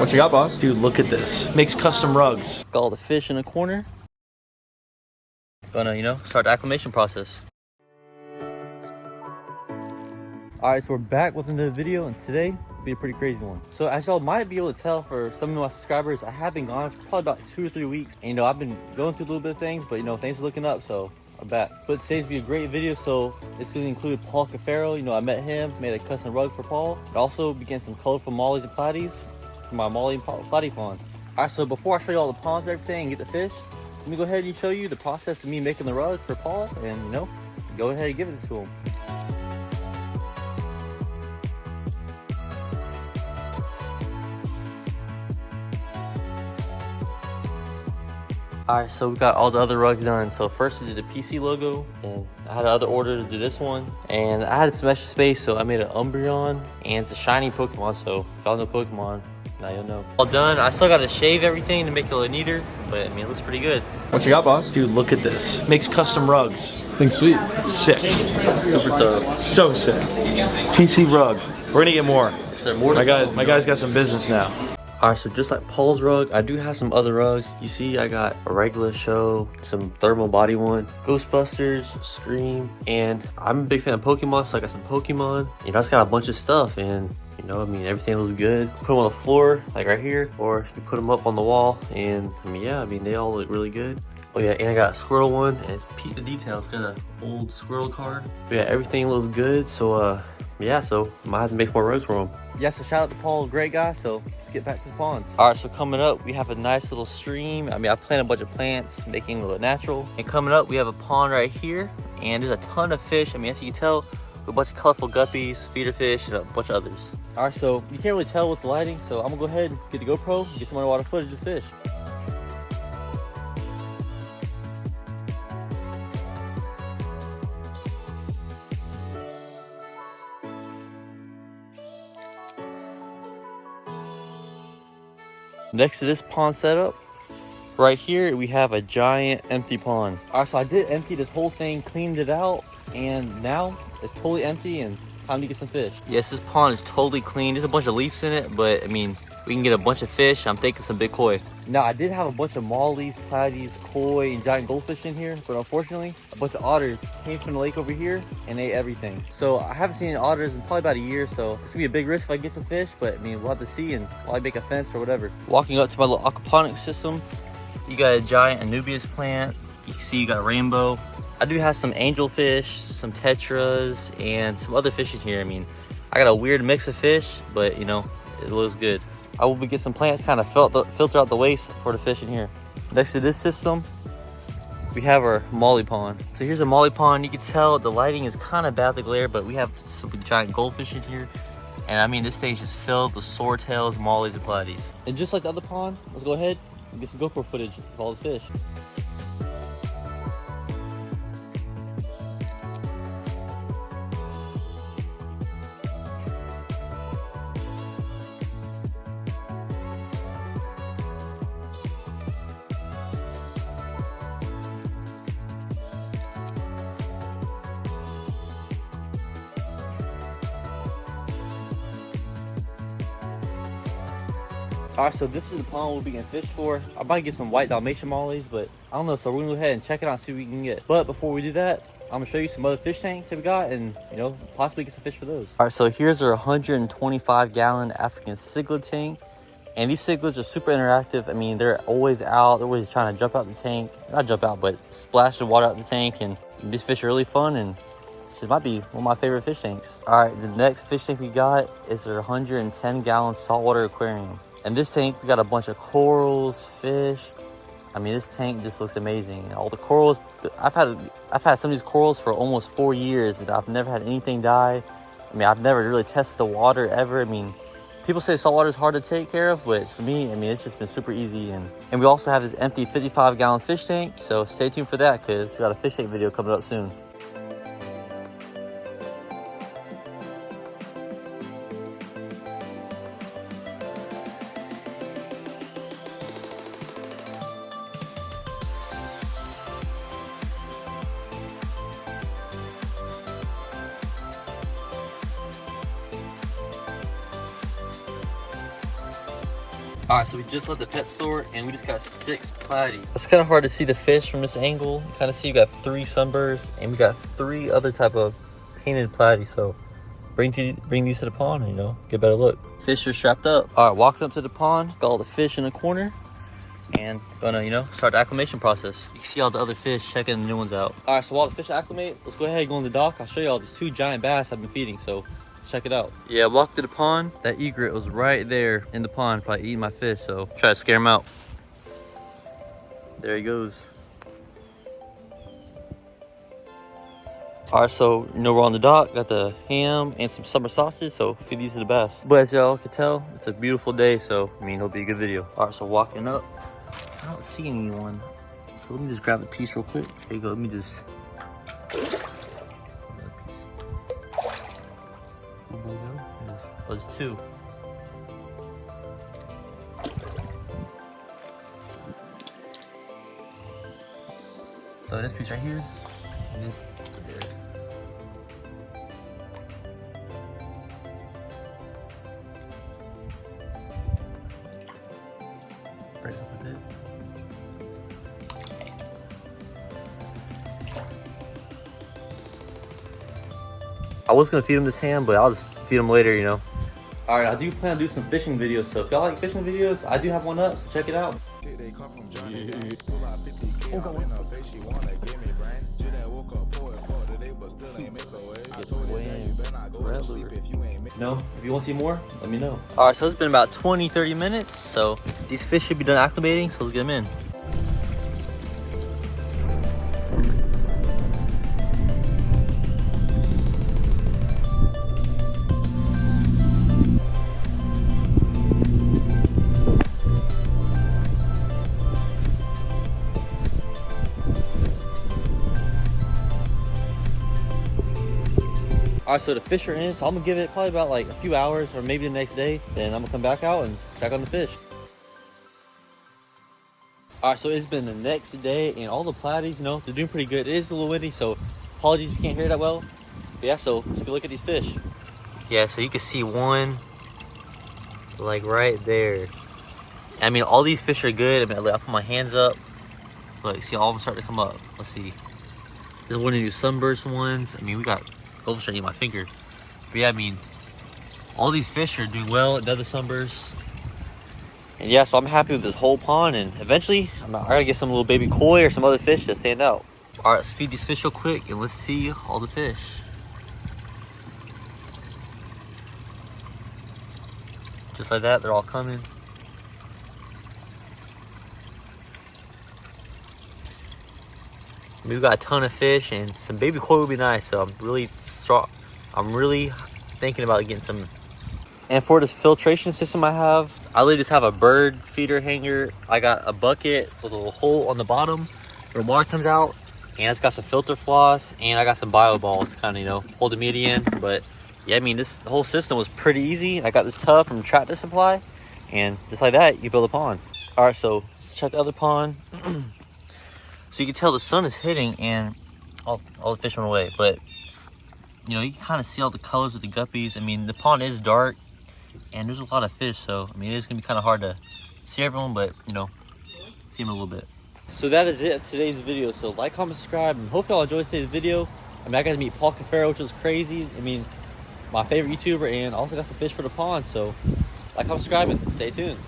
What you got, boss? Dude, look at this. Makes custom rugs. Got all the fish in the corner. Gonna, start the acclimation process. Alright, so we're back with another video, and today will be a pretty crazy one. So as y'all might be able to tell for some of my subscribers, I have been gone for probably about 2 or 3 weeks. And I've been going through a little bit of things, but things are looking up, so I'm back. But today's be a great video, so it's gonna include Paul Caffaro. I met him, made a custom rug for Paul. It also began some colorful mollies and platies for my molly and platy ponds. Alright, so before I show you all the ponds and everything and get the fish, let me go ahead and show you the process of me making the rug for Paul, and go ahead and give it to him. Alright, so we got all the other rugs done. So first we did the PC logo, and I had another order to do this one. And I had some extra space, so I made an Umbreon, and it's a shiny Pokemon, so if y'all know Pokemon, now you'll know. All done. I still got to shave everything to make it a little neater, but it looks pretty good. What you got, boss? Dude, look at this. Makes custom rugs. Thing's sweet. Sick. Super tough. So sick. PC rug. We're gonna get more. My guy's got some business now. Alright, so just like Paul's rug, I do have some other rugs. You see, I got a regular show, some thermal body one, Ghostbusters, Scream, and I'm a big fan of Pokemon, so I got some Pokemon. I just got a bunch of stuff, and everything looks good. Put them on the floor, like right here, or you put them up on the wall, and they all look really good. Oh yeah, and I got a squirrel one, and peep the details, got an old squirrel card. But yeah, everything looks good, so so I might have to make more rugs for him. Yeah, so shout out to Paul, great guy, so let's get back to the ponds. Alright, so coming up, we have a nice little stream. I planted a bunch of plants, making it a little natural. And coming up, we have a pond right here, and there's a ton of fish. As you can tell, a bunch of colorful guppies, feeder fish, and a bunch of others. Alright, so you can't really tell with the lighting, so I'm gonna go ahead and get the GoPro, get some underwater footage of fish. Next to this pond setup, right here we have a giant empty pond. Alright, so I did empty this whole thing, cleaned it out, and now it's totally empty and time to get some fish. Yes, this pond is totally clean. There's a bunch of leaves in it, but we can get a bunch of fish. I'm thinking some big koi. Now, I did have a bunch of mollies, platies, koi, and giant goldfish in here, but unfortunately, a bunch of otters came from the lake over here and ate everything. So I haven't seen any otters in probably about a year, so it's gonna be a big risk if I get some fish, but we'll have to see and probably make a fence or whatever. Walking up to my little aquaponics system, you got a giant Anubias plant. You can see you got a rainbow. I do have some angelfish, some tetras, and some other fish in here. I got a weird mix of fish, but it looks good. I will be getting some plants kind of filter out the waste for the fish in here. Next to this system, we have our molly pond. So here's a molly pond. You can tell the lighting is kind of bad, the glare, but we have some giant goldfish in here. And this stage is filled with swordtails, mollies, and platies. And just like the other pond, let's go ahead and get some GoPro footage of all the fish. Alright, so this is the pond we'll be getting fish for. I might get some white Dalmatian mollies, but I don't know, so we're gonna go ahead and check it out and see what we can get. But before we do that, I'm gonna show you some other fish tanks that we got and, possibly get some fish for those. Alright, so here's our 125-gallon African cichlid tank. And these cichlids are super interactive. They're always out, they're always trying to jump out the tank. Not jump out, but splash the water out the tank. And these fish are really fun, and this might be one of my favorite fish tanks. Alright, the next fish tank we got is our 110-gallon saltwater aquarium. In this tank, we got a bunch of corals, fish. This tank just looks amazing. All the corals, I've had some of these corals for almost 4 years, and I've never had anything die. I've never really tested the water ever. People say saltwater is hard to take care of, but for me, it's just been super easy. And we also have this empty 55-gallon fish tank, so stay tuned for that, because we got a fish tank video coming up soon. All right, so we just left the pet store and we just got 6 platies. It's kind of hard to see the fish from this angle. You kind of see we got 3 sunbursts and we got 3 other type of painted platies. So bring these to the pond and, you know, get a better look. Fish are strapped up. All right, walking up to the pond, got all the fish in the corner and gonna, you know, start the acclimation process. You can see all the other fish checking the new ones out. All right, so while the fish acclimate, let's go ahead and go on the dock. I'll show you all these 2 giant bass I've been feeding. So check it out. Yeah, I walked to the pond. That egret was right there in the pond, probably eating my fish, so try to scare him out. There he goes. All right, so you know we're on the dock. Got the ham and some summer sausage, so feed these to the bass. But as y'all can tell, it's a beautiful day, so I mean it'll be a good video. All right, so walking up, I don't see anyone. So let me just grab the piece real quick. There you go. Let me just. Oh, there's 2. So this piece right here, and this there. Breaks up a bit. I was gonna feed him this ham, but I'll just feed him later, you know. All right, I do plan to do some fishing videos, so if y'all like fishing videos, I do have one up, so check it out. No, if you want to see more, let me know. All right, so it's been about 20-30 minutes, so these fish should be done acclimating, so let's get them in. All right, so the fish are in, so I'm gonna give it probably about like a few hours or maybe the next day. Then I'm gonna come back out and check on the fish. All right, so it's been the next day and all the platies, you know, they're doing pretty good. It is a little windy, so apologies if you can't hear that well. But yeah, so let's go look at these fish. Yeah, so you can see one like right there. I mean, all these fish are good. I mean, I put my hands up. Look, see all of them starting to come up. Let's see. There's one of these sunburst ones. I mean, we got goldfish trying to eat my finger. But yeah, I mean, all these fish are doing well. Another sunburst. And yeah, so I'm happy with this whole pond. And eventually, I gotta get some little baby koi or some other fish that stand out. All right, let's feed these fish real quick and let's see all the fish. Just like that, they're all coming. We've got a ton of fish and some baby koi would be nice, so I'm really thinking about getting some. And for this filtration system I literally just have a bird feeder hanger. I got a bucket with a little hole on the bottom where water comes out, and it's got some filter floss, and I got some bio balls to kind of, you know, hold the meat in. But yeah, I mean, the whole system was pretty easy. I got this tub from Tractor Supply, and just like that, you build a pond. All right, so let's check the other pond. So you can tell the sun is hitting and all the fish went away, but you know, you can kind of see all the colors of the guppies. I mean, the pond is dark and there's a lot of fish, so I mean, it's gonna be kind of hard to see everyone, but you know, see them a little bit. So that is it for today's video. So like, comment, subscribe, and hopefully y'all enjoyed today's video. I mean, I got to meet Caffaro, which was crazy. I mean, my favorite YouTuber, and also got some fish for the pond. So like, comment, subscribe, and stay tuned.